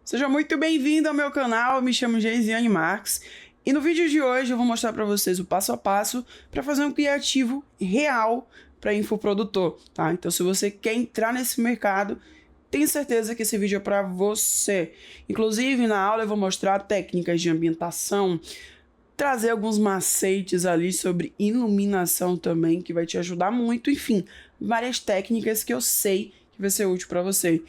Seja muito bem-vindo ao meu canal, eu me chamo Geisiane Marques e no vídeo de hoje eu vou mostrar para vocês o passo a passo para fazer um criativo real para infoprodutor, tá? Então se você quer entrar nesse mercado, tenho certeza que esse vídeo é para você. Inclusive na aula eu vou mostrar técnicas de ambientação, trazer alguns macetes ali sobre iluminação também, que vai te ajudar muito, enfim, várias técnicas que eu sei que vai ser útil para você.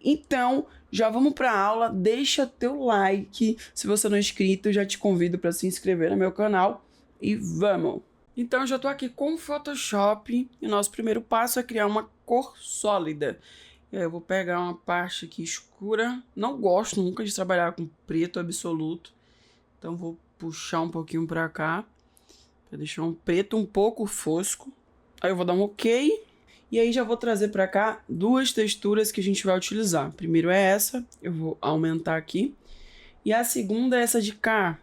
Então, já vamos para a aula, deixa teu like, se você não é inscrito, já te convido para se inscrever no meu canal e vamos! Então, eu já estou aqui com o Photoshop e o nosso primeiro passo é criar uma cor sólida. Eu vou pegar uma parte aqui escura, não gosto nunca de trabalhar com preto absoluto, então vou puxar um pouquinho para cá, para deixar um preto um pouco fosco. Aí eu vou dar um OK. E aí já vou trazer para cá duas texturas que a gente vai utilizar. Primeiro é essa, eu vou aumentar aqui. E a segunda é essa de cá.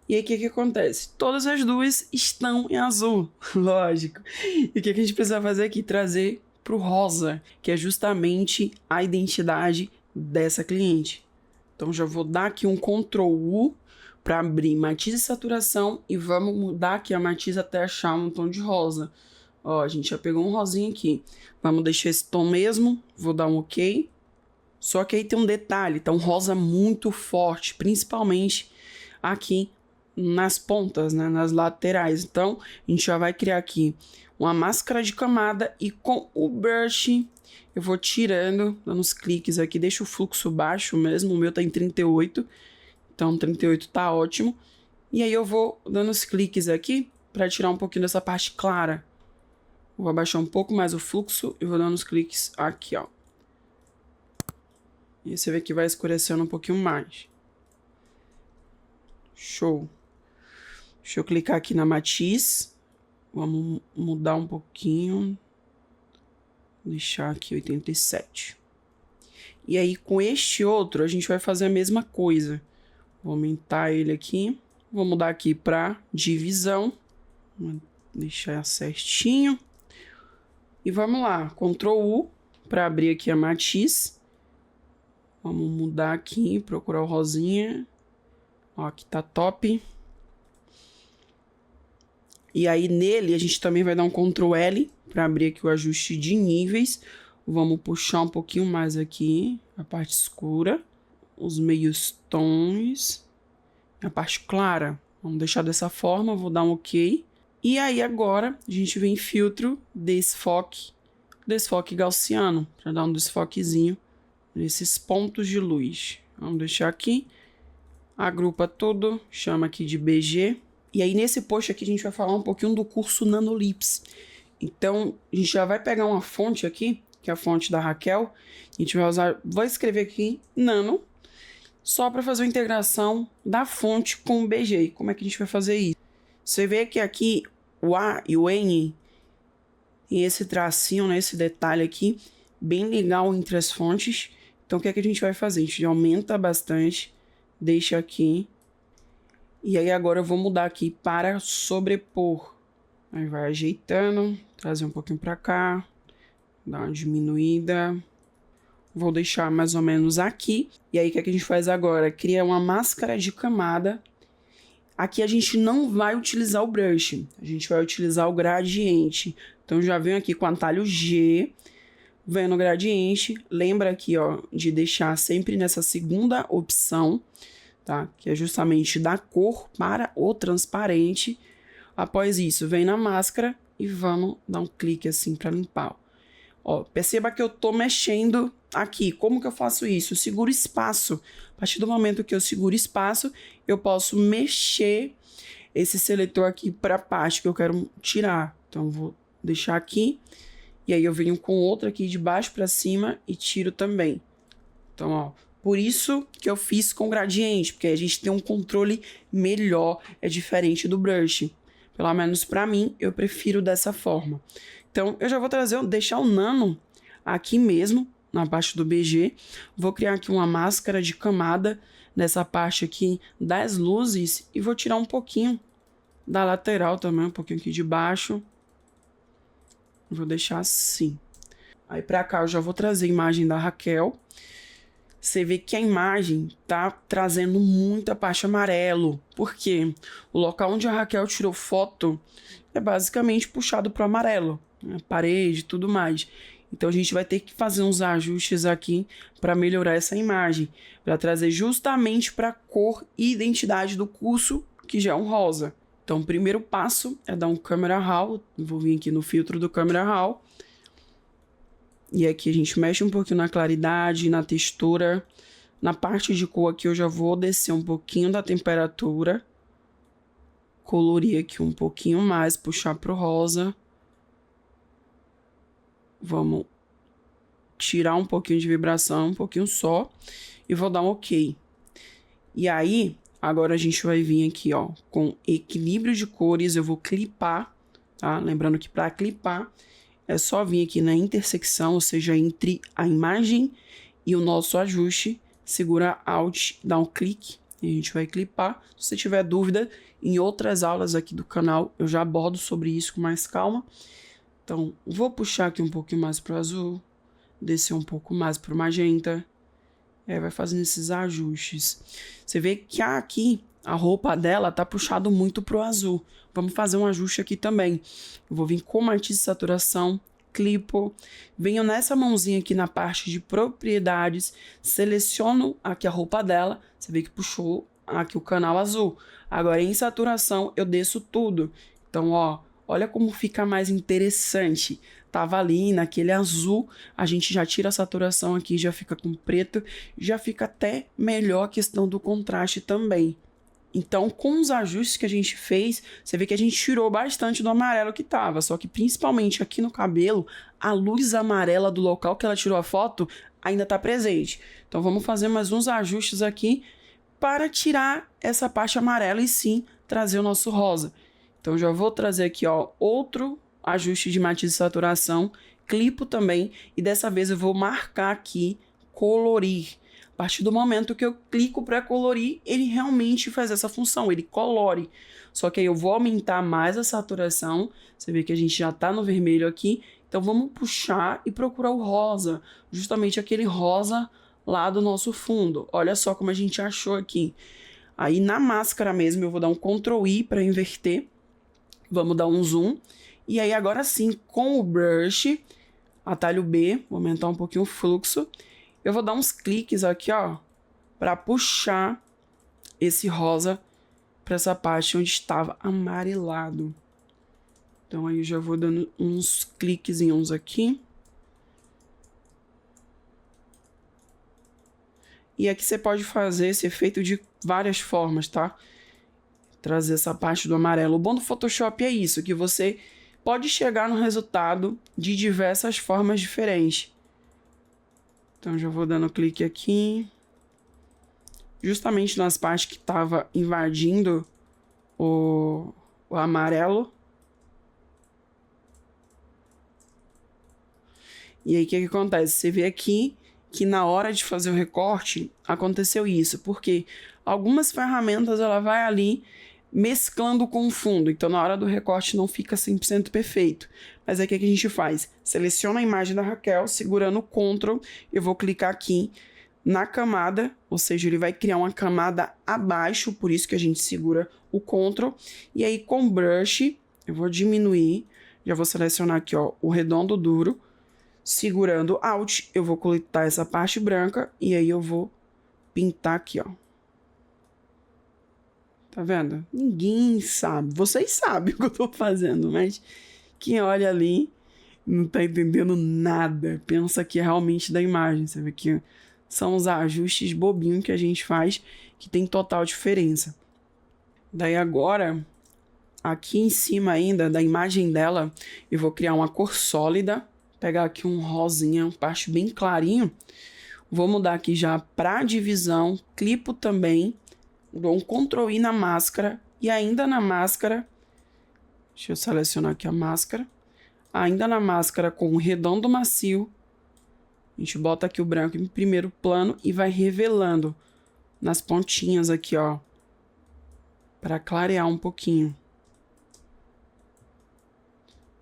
E aí o que acontece? Todas as duas estão em azul, lógico. E o que a gente precisa fazer aqui? Trazer para o rosa, que é justamente a identidade dessa cliente. Então já vou dar aqui um Ctrl U para abrir matiz e saturação e vamos mudar aqui a matiz até achar um tom de rosa. Ó, a gente já pegou um rosinho aqui. Vamos deixar esse tom mesmo. Vou dar um OK. Só que aí tem um detalhe. Tá um rosa muito forte. Principalmente aqui nas pontas, né? Nas laterais. Então, a gente já vai criar aqui uma máscara de camada. E com o brush, eu vou tirando, dando uns cliques aqui. Deixa o fluxo baixo mesmo. O meu tá em 38. Então, 38 tá ótimo. E aí eu vou dando os cliques aqui para tirar um pouquinho dessa parte clara. Vou abaixar um pouco mais o fluxo e vou dando uns cliques aqui, ó. E você vê que vai escurecendo um pouquinho mais. Show. Deixa eu clicar aqui na matiz. Vamos mudar um pouquinho. Deixar aqui 87. E aí com este outro a gente vai fazer a mesma coisa. Vou aumentar ele aqui. Vou mudar aqui para divisão. Vou deixar certinho. E vamos lá, Ctrl U para abrir aqui a matiz. Vamos mudar aqui, procurar o rosinha. Ó, aqui tá top. E aí nele a gente também vai dar um Ctrl L para abrir aqui o ajuste de níveis. Vamos puxar um pouquinho mais aqui a parte escura, os meios tons, a parte clara. Vamos deixar dessa forma, vou dar um OK. E aí agora a gente vem em filtro, desfoque gaussiano, para dar um desfoquezinho nesses pontos de luz. Vamos deixar aqui, agrupa tudo, chama aqui de BG. E aí nesse post aqui a gente vai falar um pouquinho do curso Nanolipse. Então a gente já vai pegar uma fonte aqui, que é a fonte da Raquel. A gente vai usar, vou escrever aqui Nano, só para fazer a integração da fonte com o BG. Como é que a gente vai fazer isso? Você vê que aqui o A e o N tem esse tracinho, né, esse detalhe aqui, bem legal entre as fontes. Então o que é que a gente vai fazer? A gente aumenta bastante, deixa aqui. E aí agora eu vou mudar aqui para sobrepor. Aí vai ajeitando, trazer um pouquinho para cá, dar uma diminuída. Vou deixar mais ou menos aqui. E aí o que é que a gente faz agora? Cria uma máscara de camada. Aqui a gente não vai utilizar o brush, a gente vai utilizar o gradiente. Então já venho aqui com o atalho G, venho no gradiente. Lembra aqui, ó, de deixar sempre nessa segunda opção, tá? Que é justamente da cor para o transparente. Após isso, vem na máscara e vamos dar um clique assim para limpar. Ó, perceba que eu tô mexendo aqui. Como que eu faço isso? Eu seguro espaço. A partir do momento que eu seguro espaço, eu posso mexer esse seletor aqui para a parte que eu quero tirar. Então, vou deixar aqui. E aí eu venho com outro aqui de baixo para cima e tiro também. Então, ó, por isso que eu fiz com gradiente, porque a gente tem um controle melhor, é diferente do brush. Pelo menos para mim, eu prefiro dessa forma. Então, eu já vou deixar o nano aqui mesmo, na parte do BG. Vou criar aqui uma máscara de camada nessa parte aqui das luzes e vou tirar um pouquinho da lateral também, um pouquinho aqui de baixo. Vou deixar assim. Aí para cá eu já vou trazer a imagem da Raquel. você vê que a imagem tá trazendo muita parte amarelo. Por quê? O local onde a Raquel tirou foto é basicamente puxado para o amarelo, né? Parede e tudo mais. Então a gente vai ter que fazer uns ajustes aqui para melhorar essa imagem, para trazer justamente para a cor e identidade do curso, que já é um rosa. Então o primeiro passo é dar um Camera Raw. Vou vir aqui no filtro do Camera Raw. E aqui a gente mexe um pouquinho na claridade, na textura. Na parte de cor aqui eu já vou descer um pouquinho da temperatura. Colorir aqui um pouquinho mais, puxar pro rosa. Vamos tirar um pouquinho de vibração, um pouquinho só. E vou dar um OK. E aí, agora a gente vai vir aqui, ó, com equilíbrio de cores. Eu vou clipar, tá? Lembrando que para clipar é só vir aqui na intersecção, ou seja, entre a imagem e o nosso ajuste. Segura Alt, dá um clique e a gente vai clipar. Se você tiver dúvida, em outras aulas aqui do canal eu já abordo sobre isso com mais calma. Então, vou puxar aqui um pouquinho mais para o azul, descer um pouco mais para o magenta. Vai fazendo esses ajustes. Você vê que aqui a roupa dela tá puxado muito pro azul. Vamos fazer um ajuste aqui também. Eu vou vir com matiz de saturação, clipo, venho nessa mãozinha aqui na parte de propriedades, seleciono aqui a roupa dela. Você vê que puxou aqui o canal azul. Agora em saturação eu desço tudo. Então, ó, olha como fica mais interessante. Tava ali naquele azul, a gente já tira a saturação aqui, já fica com preto, já fica até melhor a questão do contraste também. Então, com os ajustes que a gente fez, você vê que a gente tirou bastante do amarelo que tava, só que principalmente aqui no cabelo, a luz amarela do local que ela tirou a foto ainda tá presente. Então, vamos fazer mais uns ajustes aqui para tirar essa parte amarela e sim trazer o nosso rosa. Então, já vou trazer aqui, ó, outro ajuste de matiz de saturação, clipo também, e dessa vez eu vou marcar aqui colorir. A partir do momento que eu clico para colorir, ele realmente faz essa função, ele colore. Só que aí eu vou aumentar mais a saturação, você vê que a gente já está no vermelho aqui, então vamos puxar e procurar o rosa, justamente aquele rosa lá do nosso fundo. Olha só como a gente achou aqui. Aí na máscara mesmo eu vou dar um Ctrl I para inverter, vamos dar um zoom. E aí agora sim, com o brush, atalho B, vou aumentar um pouquinho o fluxo. Eu vou dar uns cliques aqui, ó, para puxar esse rosa para essa parte onde estava amarelado. Então aí eu já vou dando uns cliquezinhos aqui. E aqui você pode fazer esse efeito de várias formas, tá? Trazer essa parte do amarelo. O bom do Photoshop é isso, que você pode chegar no resultado de diversas formas diferentes. Então já vou dando clique aqui. Justamente nas partes que estava invadindo o amarelo. E aí o que acontece? Você vê aqui que na hora de fazer o recorte aconteceu isso. Porque algumas ferramentas ela vai ali mesclando com o fundo, então na hora do recorte não fica 100% perfeito. Mas aí o que a gente faz? Seleciona a imagem da Raquel, segurando o Ctrl, eu vou clicar aqui na camada, ou seja, ele vai criar uma camada abaixo, por isso que a gente segura o Ctrl, e aí com brush, eu vou diminuir, já vou selecionar aqui, ó, o redondo duro, segurando Alt, eu vou coletar essa parte branca, e aí eu vou pintar aqui, ó. Tá vendo? Ninguém sabe. Vocês sabem o que eu tô fazendo, mas quem olha ali não tá entendendo nada. Pensa que é realmente da imagem. Você vê que são os ajustes bobinhos que a gente faz que tem total diferença. Daí agora, aqui em cima ainda da imagem dela, eu vou criar uma cor sólida. Pegar aqui um rosinha, uma parte bem clarinho. Vou mudar aqui já pra divisão. Clipo também. Dou um Ctrl I na máscara e ainda na máscara, deixa eu selecionar aqui a máscara, ainda na máscara com um redondo macio, a gente bota aqui o branco em primeiro plano e vai revelando nas pontinhas aqui, ó, para clarear um pouquinho.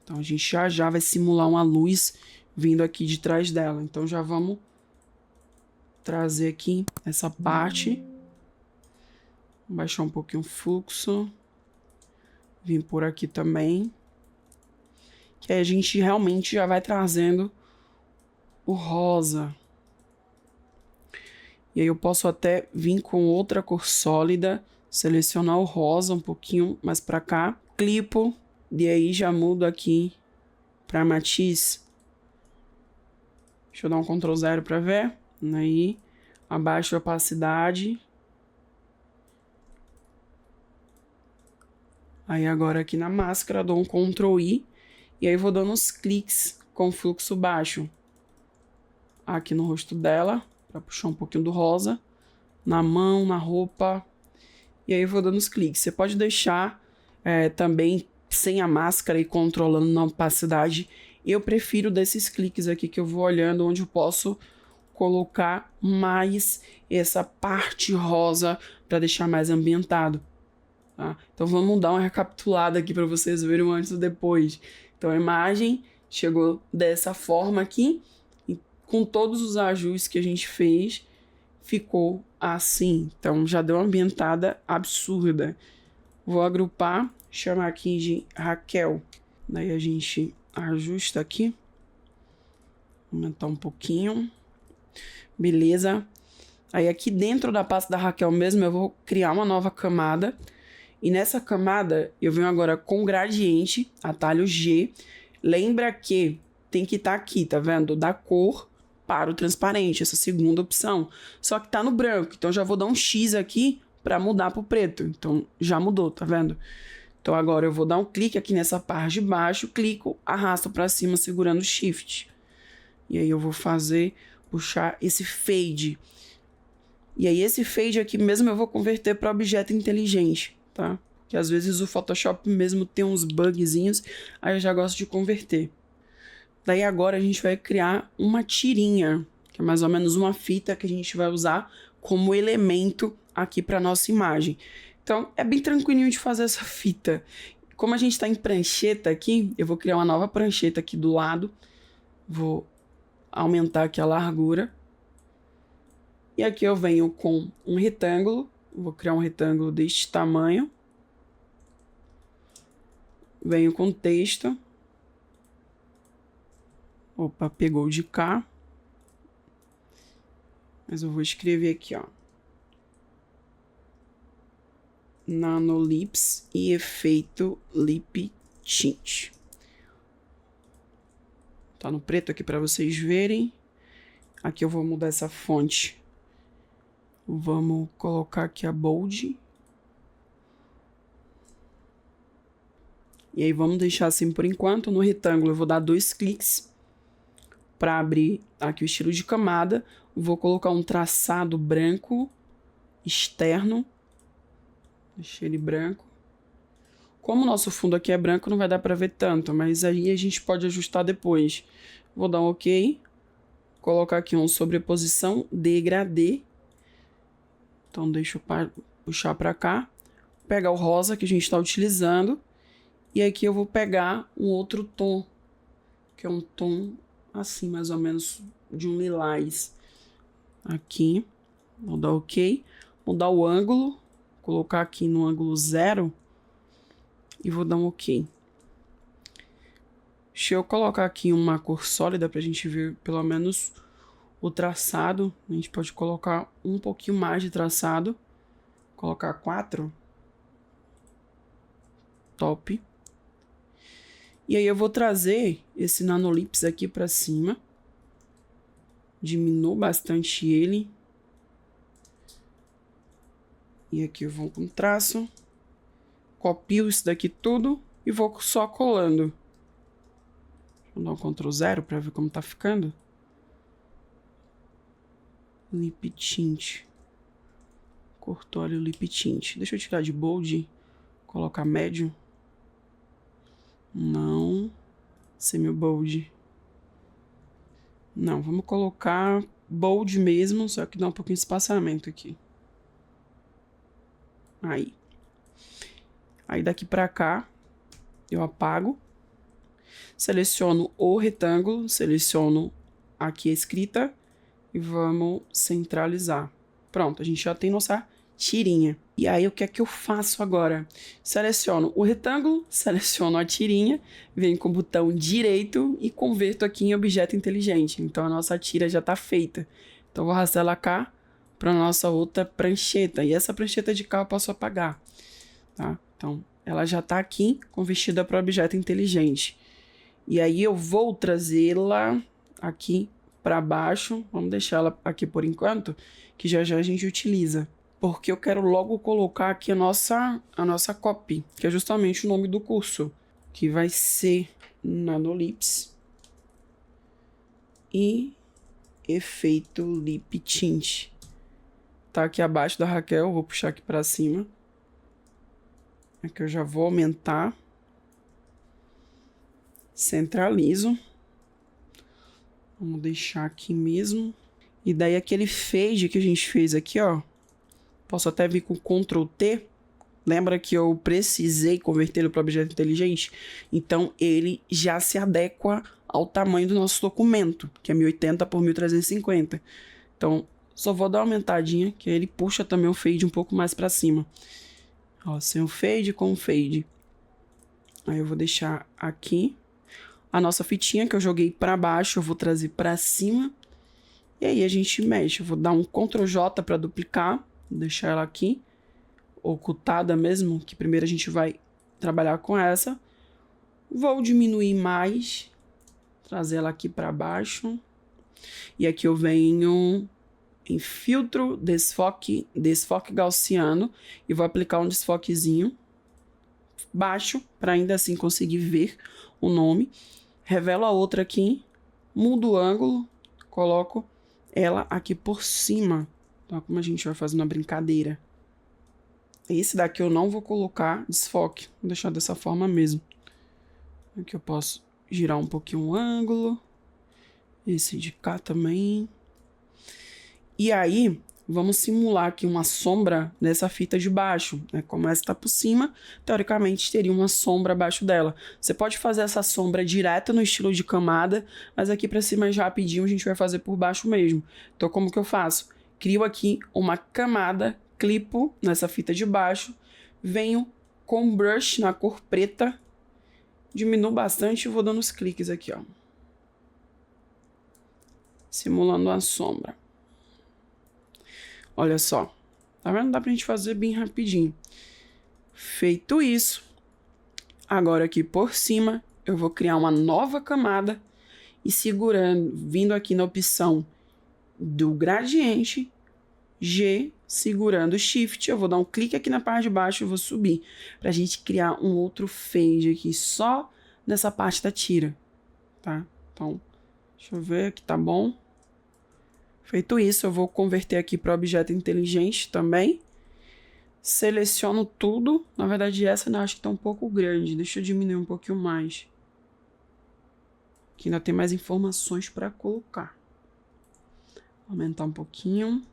Então a gente já vai simular uma luz vindo aqui de trás dela, então já vamos trazer aqui essa parte. Baixar um pouquinho o fluxo. Vim por aqui também. Que aí a gente realmente já vai trazendo o rosa. E aí eu posso até vir com outra cor sólida, selecionar o rosa um pouquinho mais pra cá, clipo, e aí já mudo aqui pra matiz. Deixa eu dar um Ctrl 0 pra ver. Aí, abaixo a opacidade. Aí agora aqui na máscara dou um Ctrl I, e aí vou dando uns cliques com fluxo baixo. Aqui no rosto dela, para puxar um pouquinho do rosa, na mão, na roupa, e aí eu vou dando os cliques. Você pode deixar também sem a máscara e controlando na opacidade. Eu prefiro desses cliques aqui que eu vou olhando, onde eu posso colocar mais essa parte rosa para deixar mais ambientado. Tá? Então vamos dar uma recapitulada aqui para vocês verem o antes e o depois. Então a imagem chegou dessa forma aqui, com todos os ajustes que a gente fez, ficou assim. Então já deu uma ambientada absurda. Vou agrupar, chamar aqui de Raquel. Daí a gente ajusta aqui. Aumentar um pouquinho. Beleza. Aí aqui dentro da pasta da Raquel mesmo, eu vou criar uma nova camada. E nessa camada, eu venho agora com gradiente, atalho G. Lembra que tem que estar aqui, tá vendo? Da cor para o transparente, essa segunda opção. Só que tá no branco, então já vou dar um X aqui para mudar pro preto. Então já mudou, tá vendo? Então agora eu vou dar um clique aqui nessa parte de baixo, clico, arrasto para cima segurando o Shift. E aí eu vou puxar esse fade. E aí esse fade aqui mesmo eu vou converter para objeto inteligente, tá? Que às vezes o Photoshop mesmo tem uns bugzinhos, aí eu já gosto de converter. Daí agora a gente vai criar uma tirinha, que é mais ou menos uma fita que a gente vai usar como elemento aqui para nossa imagem. Então é bem tranquilinho de fazer essa fita. Como a gente está em prancheta aqui, eu vou criar uma nova prancheta aqui do lado. Vou aumentar aqui a largura. E aqui eu venho com um retângulo. Vou criar um retângulo deste tamanho. Venho com texto. Opa, pegou de cá. Mas eu vou escrever aqui, ó. Nanolips e efeito Lip Tint. Tá no preto aqui para vocês verem. Aqui eu vou mudar essa fonte. Vamos colocar aqui a bold. E aí vamos deixar assim por enquanto. No retângulo eu vou dar 2 cliques para abrir aqui o estilo de camada. Vou colocar um traçado branco externo. Deixei ele branco. Como o nosso fundo aqui é branco, não vai dar para ver tanto, mas aí a gente pode ajustar depois. Vou dar um OK. Colocar aqui uma sobreposição degradê. Então deixa eu puxar para cá. Pegar o rosa que a gente está utilizando. E aqui eu vou pegar um outro tom, que é um tom assim, mais ou menos de um lilás. Aqui, vou dar OK, mudar o ângulo, colocar aqui no ângulo 0 e vou dar um OK. Deixa eu colocar aqui uma cor sólida para a gente ver pelo menos o traçado. A gente pode colocar um pouquinho mais de traçado, colocar 4. Top. E aí eu vou trazer esse Nanolips aqui para cima. Diminuo bastante ele. E aqui eu vou com traço. Copio isso daqui tudo e vou só colando. Vou dar um Ctrl 0 para ver como tá ficando. Lip Tint. Cortou ali o Lip Tint. Deixa eu tirar de bold. Colocar médio. Não. Semi-bold. Não, vamos colocar bold mesmo, só que dá um pouquinho de espaçamento aqui. Aí. Aí daqui pra cá, eu apago. Seleciono o retângulo, seleciono aqui a escrita e vamos centralizar. Pronto, a gente já tem nossa tirinha. E aí, o que é que eu faço agora? Seleciono o retângulo, seleciono a tirinha, venho com o botão direito e converto aqui em objeto inteligente. Então, a nossa tira já está feita. Então, vou arrastar ela cá para a nossa outra prancheta. E essa prancheta de cá eu posso apagar, tá? Então, ela já está aqui convertida para objeto inteligente. E aí, eu vou trazê-la aqui para baixo. Vamos deixar ela aqui por enquanto, que já já a gente utiliza. Porque eu quero logo colocar aqui a nossa copy, que é justamente o nome do curso, que vai ser Nanolips e efeito Lip Tint. Tá aqui abaixo da Raquel, vou puxar aqui para cima. Aqui eu já vou aumentar. Centralizo. Vamos deixar aqui mesmo. E daí aquele fade que a gente fez aqui, ó. Posso até vir com Ctrl T. Lembra que eu precisei convertê-lo para objeto inteligente? Então, ele já se adequa ao tamanho do nosso documento, que é 1080 por 1350. Então, só vou dar uma aumentadinha, que aí ele puxa também o fade um pouco mais para cima. Ó, sem o fade, com o fade. Aí eu vou deixar aqui. A nossa fitinha que eu joguei para baixo, eu vou trazer para cima. E aí a gente mexe. Eu vou dar um Ctrl J para duplicar. Vou deixar ela aqui, ocultada mesmo, que primeiro a gente vai trabalhar com essa. Vou diminuir mais, trazer ela aqui para baixo. E aqui eu venho em filtro, desfoque gaussiano e vou aplicar um desfoquezinho baixo, para ainda assim conseguir ver o nome. Revelo a outra aqui, mudo o ângulo, coloco ela aqui por cima. Então, como a gente vai fazer uma brincadeira. Esse daqui eu não vou colocar desfoque. Vou deixar dessa forma mesmo. Aqui eu posso girar um pouquinho o ângulo. Esse de cá também. E aí, vamos simular aqui uma sombra nessa fita de baixo. Como essa está por cima, teoricamente teria uma sombra abaixo dela. Você pode fazer essa sombra direto no estilo de camada, mas aqui para ser mais rapidinho a gente vai fazer por baixo mesmo. Então, como que eu faço? Crio aqui uma camada, clipo nessa fita de baixo, venho com brush na cor preta, diminuo bastante e vou dando os cliques aqui, ó. Simulando a sombra. Olha só. Tá vendo? Dá pra gente fazer bem rapidinho. Feito isso, agora aqui por cima, eu vou criar uma nova camada e segurando, vindo aqui na opção do gradiente, G, segurando o Shift, eu vou dar um clique aqui na parte de baixo e vou subir, pra gente criar um outro fade aqui, só nessa parte da tira, tá? Então, deixa eu ver aqui, tá bom? Feito isso, eu vou converter aqui para objeto inteligente também. Seleciono tudo. Na verdade, essa eu acho que tá um pouco grande, deixa eu diminuir um pouquinho mais. Aqui ainda tem mais informações para colocar. Aumentar um pouquinho.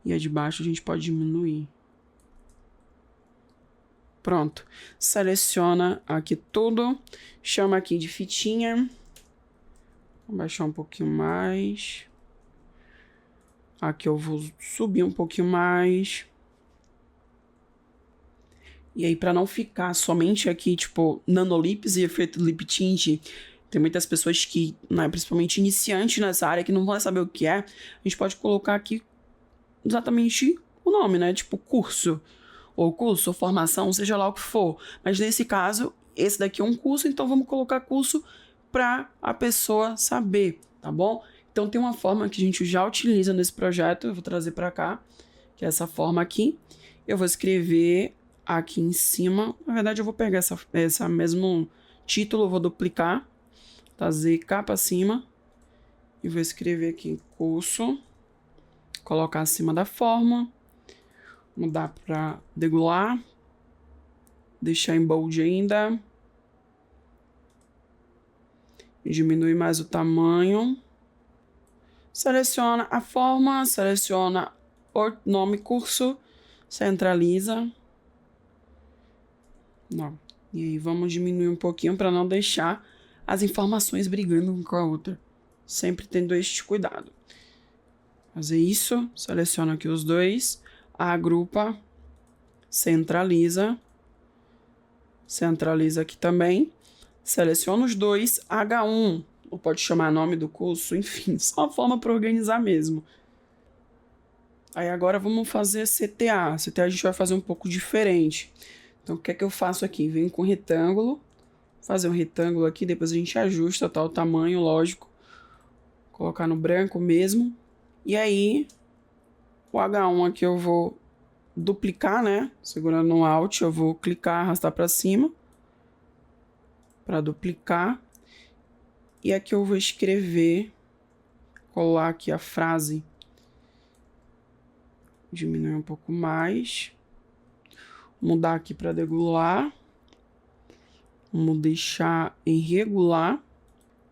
E a de baixo a gente pode diminuir. Pronto. Seleciona aqui tudo. Chama aqui de fitinha. Vou baixar um pouquinho mais. Aqui eu vou subir um pouquinho mais. E aí, para não ficar somente aqui, tipo, nanolips e efeito lip tint, tem muitas pessoas que, né, principalmente iniciantes nessa área, que não vão saber o que é. A gente pode colocar aqui exatamente o nome, né? Tipo, curso, ou formação, seja lá o que for. Mas nesse caso, esse daqui é um curso, então vamos colocar curso para a pessoa saber, tá bom? Então tem uma forma que a gente já utiliza nesse projeto, eu vou trazer para cá, que é essa forma aqui. Eu vou escrever aqui em cima, na verdade eu vou pegar essa mesmo título, vou duplicar, trazer cá para cima e vou escrever aqui curso, colocar acima da forma, mudar para degular, deixar em bold ainda, diminuir mais o tamanho, seleciona a forma, seleciona o nome curso, centraliza. Não. E aí vamos diminuir um pouquinho para não deixar as informações brigando uma com a outra. Sempre tendo este cuidado. Fazer isso, seleciono aqui os dois, agrupa, centraliza aqui também, seleciono os dois, H1, ou pode chamar nome do curso, enfim, só uma forma para organizar mesmo. Aí agora vamos fazer CTA. CTA a gente vai fazer um pouco diferente. Então o que é que eu faço aqui? Venho com retângulo, fazer um retângulo aqui, depois a gente ajusta, tá, o tamanho, lógico. Colocar no branco mesmo. E aí, o H1 aqui eu vou duplicar, né? Segurando no Alt, eu vou clicar, arrastar para cima. Para duplicar. E aqui eu vou escrever, colar aqui a frase. Diminuir um pouco mais. Mudar aqui para degular. Vamos deixar em regular.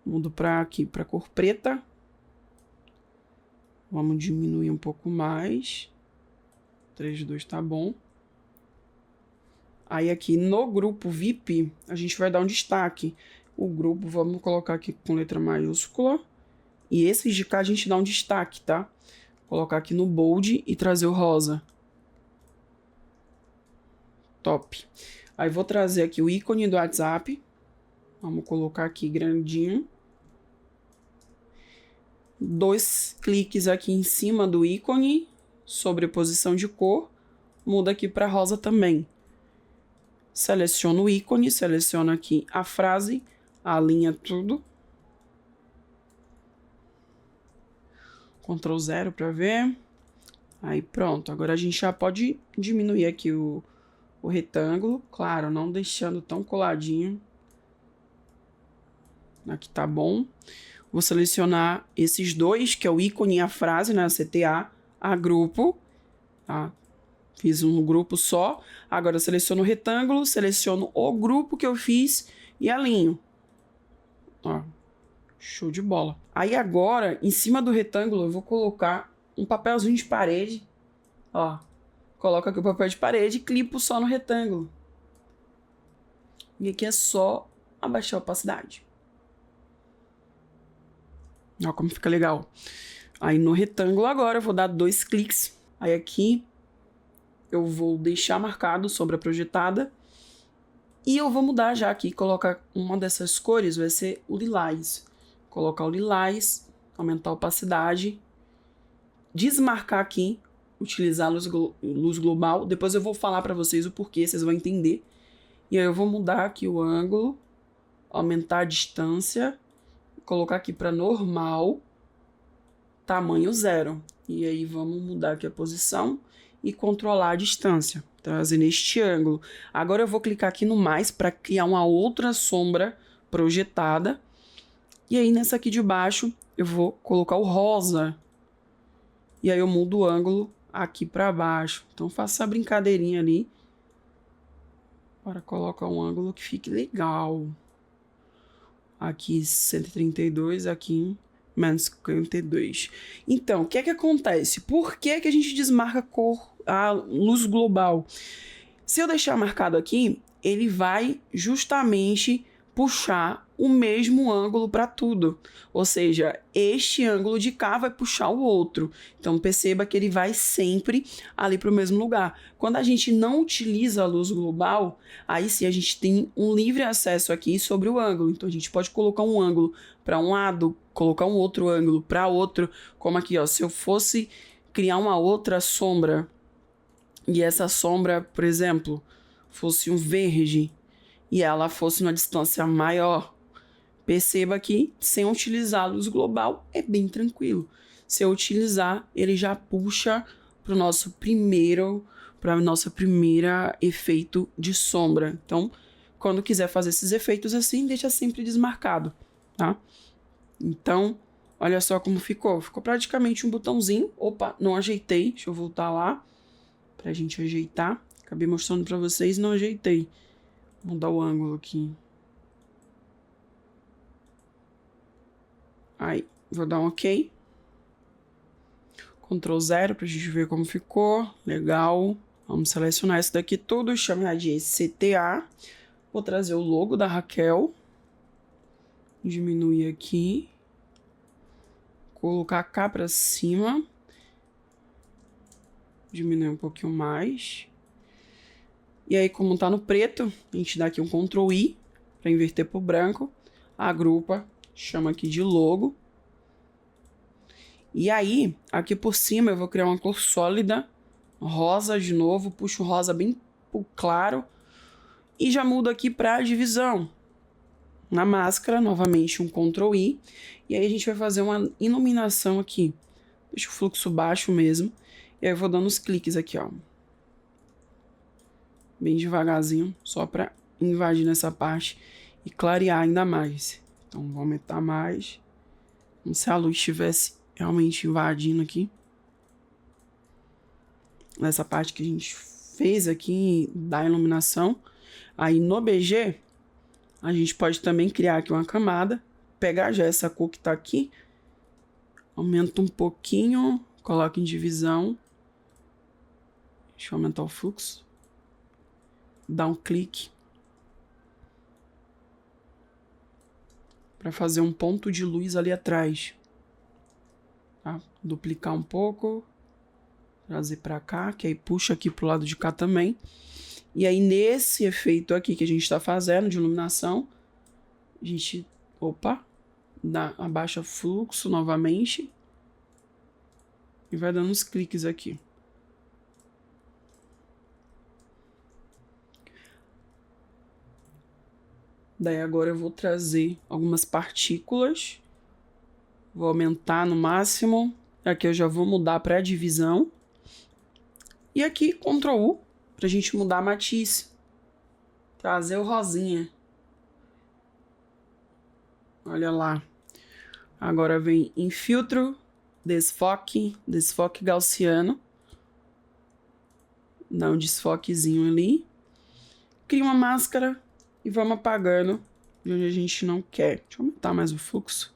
Mudo para aqui, para cor preta. Vamos diminuir um pouco mais. 3:2 tá bom. Aí aqui no grupo VIP, a gente vai dar um destaque. O grupo, vamos colocar aqui com letra maiúscula. E esses de cá a gente dá um destaque, tá? Colocar aqui no bold e trazer o rosa. Top. Aí vou trazer aqui o ícone do WhatsApp. Vamos colocar aqui grandinho. 2 cliques aqui em cima do ícone, sobreposição de cor, muda aqui para rosa também. Seleciono o ícone, seleciono aqui a frase, alinha tudo. Ctrl 0 para ver. Aí pronto, agora a gente já pode diminuir aqui o retângulo, claro, não deixando tão coladinho. Aqui tá bom. Vou selecionar esses dois, que é o ícone e a frase, né? CTA, agrupo, tá? Fiz um grupo só. Agora eu seleciono o retângulo, seleciono o grupo que eu fiz e alinho. Ó, show de bola. Aí agora, em cima do retângulo, eu vou colocar um papelzinho de parede. Ó, coloco aqui o papel de parede e clipo só no retângulo. E aqui é só abaixar a opacidade. Olha como fica legal. Aí no retângulo agora eu vou dar 2 cliques. Aí aqui eu vou deixar marcado sombra projetada. E eu vou mudar já aqui, colocar uma dessas cores, vai ser o lilás. Colocar o lilás, aumentar a opacidade. Desmarcar aqui, utilizar a luz global. Depois eu vou falar para vocês o porquê, vocês vão entender. E aí eu vou mudar aqui o ângulo, aumentar a distância. Colocar aqui para normal, tamanho 0. E aí vamos mudar aqui a posição e controlar a distância, trazendo este ângulo. Agora eu vou clicar aqui no mais para criar uma outra sombra projetada. E aí nessa aqui de baixo eu vou colocar o rosa. E aí eu mudo o ângulo aqui para baixo. Então faço essa brincadeirinha ali para colocar um ângulo que fique legal. Aqui 132, aqui menos 52. Então, o que é que acontece? Por que que a gente desmarca a luz global? Se eu deixar marcado aqui, ele vai justamente puxar o mesmo ângulo para tudo. Ou seja, este ângulo de cá vai puxar o outro. Então, perceba que ele vai sempre ali para o mesmo lugar. Quando a gente não utiliza a luz global, aí sim a gente tem um livre acesso aqui sobre o ângulo. Então, a gente pode colocar um ângulo para um lado, colocar um outro ângulo para outro. Como aqui, ó, se eu fosse criar uma outra sombra, e essa sombra, por exemplo, fosse um verde, e ela fosse numa distância maior, perceba que sem utilizar a luz global é bem tranquilo. Se eu utilizar, ele já puxa para o nosso nossa primeira efeito de sombra. Então, quando quiser fazer esses efeitos assim, deixa sempre desmarcado, tá? Então, olha só como ficou. Ficou praticamente um botãozinho. Opa, não ajeitei. Deixa eu voltar lá pra gente ajeitar. Acabei mostrando para vocês e não ajeitei. Vou mudar o ângulo aqui. Aí, vou dar um OK. Ctrl 0 pra gente ver como ficou. Legal. Vamos selecionar isso daqui tudo, chamar de CTA. Vou trazer o logo da Raquel. Diminuir aqui. Colocar cá pra cima. Diminuir um pouquinho mais. E aí, como tá no preto, a gente dá aqui um Ctrl I para inverter pro branco. Agrupa, chama aqui de logo. E aí, aqui por cima eu vou criar uma cor sólida, rosa de novo, puxo o rosa bem claro e já mudo aqui para divisão. Na máscara, novamente um Ctrl I, e aí a gente vai fazer uma iluminação aqui. Deixa o fluxo baixo mesmo, e aí eu vou dando os cliques aqui, ó. Bem devagarzinho, só para invadir nessa parte e clarear ainda mais. Então vou aumentar mais, como se a luz estivesse realmente invadindo aqui. Nessa parte que a gente fez aqui da iluminação. Aí no BG, a gente pode também criar aqui uma camada. Pegar já essa cor que tá aqui. Aumenta um pouquinho. Coloca em divisão. Deixa eu aumentar o fluxo. Dá um clique. Para fazer um ponto de luz ali atrás. Tá? Duplicar um pouco, trazer para cá, que aí puxa aqui pro lado de cá também. E aí nesse efeito aqui que a gente está fazendo de iluminação, a gente, abaixa fluxo novamente e vai dando uns cliques aqui. Daí agora eu vou trazer algumas partículas. Vou aumentar no máximo. Aqui eu já vou mudar para divisão. E aqui, Ctrl U, para a gente mudar a matiz. Trazer o rosinha. Olha lá. Agora vem em filtro, desfoque gaussiano. Dá um desfoquezinho ali. Cria uma máscara e vamos apagando de onde a gente não quer. Deixa eu aumentar mais o fluxo.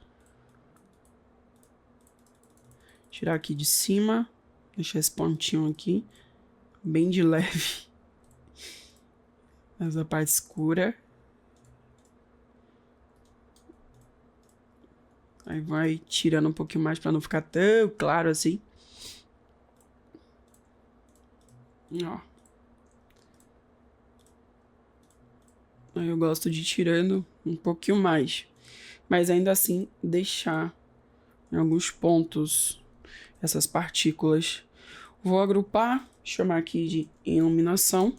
Tirar aqui de cima, deixar esse pontinho aqui, bem de leve, essa parte escura. Aí vai tirando um pouquinho mais para não ficar tão claro assim. Ó. Aí eu gosto de ir tirando um pouquinho mais, mas ainda assim deixar em alguns pontos essas partículas. Vou agrupar, chamar aqui de iluminação.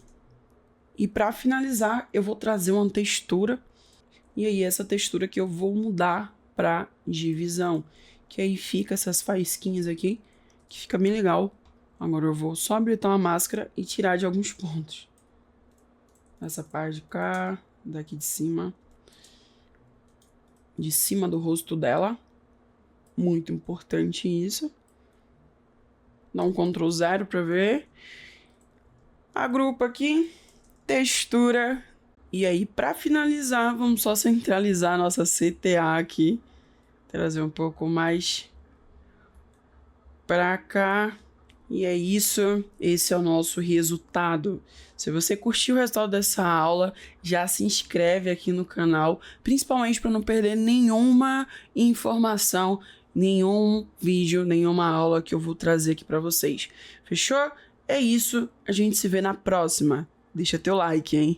E para finalizar, eu vou trazer uma textura. E aí essa textura que eu vou mudar para divisão. Que aí fica essas faísquinhas aqui, que fica bem legal. Agora eu vou só habilitar uma máscara e tirar de alguns pontos. Essa parte de cá, daqui de cima. De cima do rosto dela. Muito importante isso. Dá um Ctrl 0 para ver. Agrupa aqui. Textura. E aí, para finalizar, vamos só centralizar a nossa CTA aqui. Trazer um pouco mais para cá. E é isso. Esse é o nosso resultado. Se você curtiu o resultado dessa aula, já se inscreve aqui no canal. Principalmente para não perder nenhuma informação, nenhum vídeo, nenhuma aula que eu vou trazer aqui para vocês. Fechou? É isso. A gente se vê na próxima. Deixa teu like, hein?